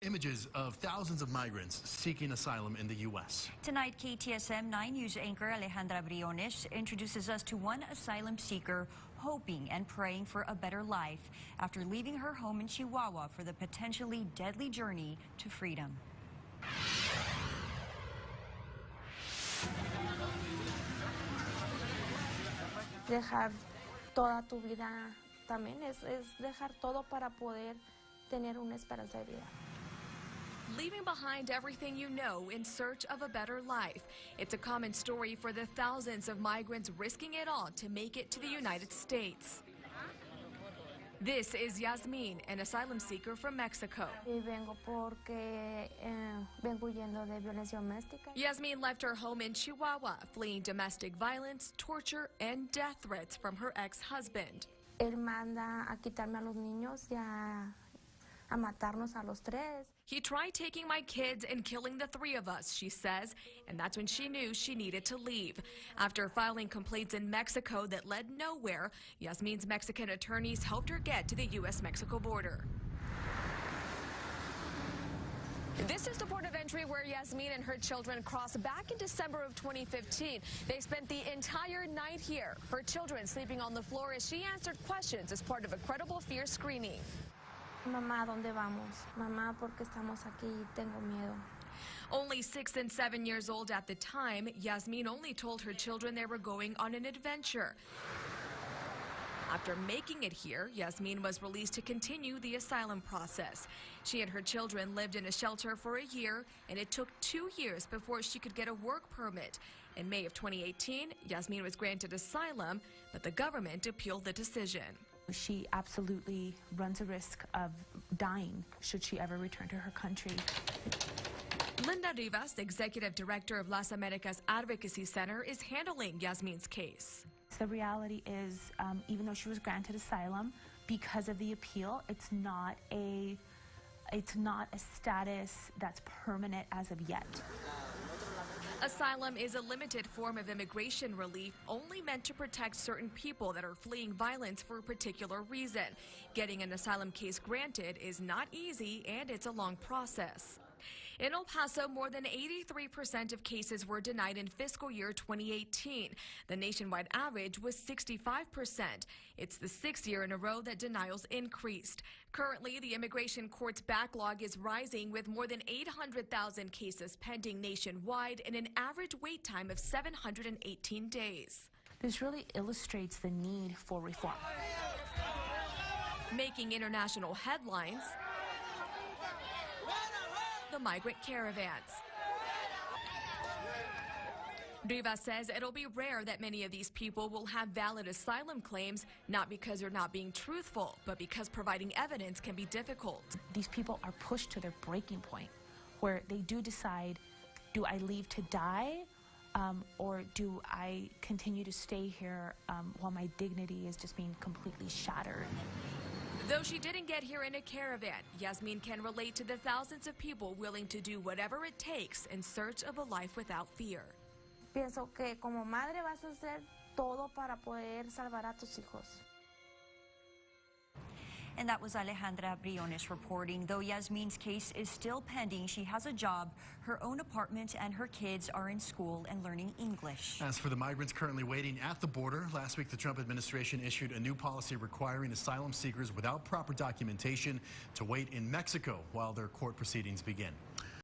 images of thousands of migrants seeking asylum in the U.S. Tonight, KTSM 9 News anchor Alejandra Briones introduces us to one asylum seeker hoping and praying for a better life after leaving her home in Chihuahua for the potentially deadly journey to freedom. Dejar toda tu vida también es dejar todo para poder tener una esperanza de vida. Leaving behind everything you know in search of a better life. It's a common story for the thousands of migrants risking it all to make it to the United States. This is Yasmin, an asylum seeker from Mexico. Y vengo porque vengo huyendo de violencia doméstica. Yasmin left her home in Chihuahua, fleeing domestic violence, torture, and death threats from her ex-husband. Él manda a quitarme a los niños y a matarnos a los tres. He tried taking my kids and killing the three of us, she says, and that's when she knew she needed to leave. After filing complaints in Mexico that led nowhere, Yasmin's Mexican attorneys helped her get to the U.S.-Mexico border. This is the port of entry where Yasmin and her children crossed back in December of 2015. They spent the entire night here, her children sleeping on the floor as she answered questions as part of a credible fear screening. Mamá, ¿dónde vamos? Mamá, porque estamos aquí y tengo miedo. Only 6 and 7 years old at the time, Yasmin only told her children they were going on an adventure. After making it here, Yasmin was released to continue the asylum process. She and her children lived in a shelter for a year, and it took 2 years before she could get a work permit. In May of 2018, Yasmin was granted asylum, but the government appealed the decision. She absolutely runs a risk of dying should she ever return to her country. Linda Rivas, the executive director of Las Americas Advocacy Center, is handling Yasmin's case. The reality is, even though she was granted asylum, because of the appeal, it's not a status that's permanent as of yet. Asylum is a limited form of immigration relief only meant to protect certain people that are fleeing violence for a particular reason. Getting an asylum case granted is not easy, and it's a long process. In El Paso, more than 83% of cases were denied in fiscal year 2018. The nationwide average was 65%. It's the 6th year in a row that denials increased. Currently, the immigration court's backlog is rising, with more than 800,000 cases pending nationwide and an average wait time of 718 days. This really illustrates the need for reform. Making international headlines, the migrant caravans. Rivas says it'll be rare that many of these people will have valid asylum claims, not because they're not being truthful, but because providing evidence can be difficult. These people are pushed to their breaking point, where they do decide, do I leave to die, or do I continue to stay here while my dignity is just being completely shattered? Though she didn't get here in a caravan, Yasmin can relate to the thousands of people willing to do whatever it takes in search of a life without fear. Pienso que como madre vas a hacer todo para poder salvar a tus hijos. And that was Alejandra Briones reporting. Though Yasmin's case is still pending, she has a job, her own apartment, and her kids are in school and learning English. As for the migrants currently waiting at the border, last week the Trump administration issued a new policy requiring asylum seekers without proper documentation to wait in Mexico while their court proceedings begin.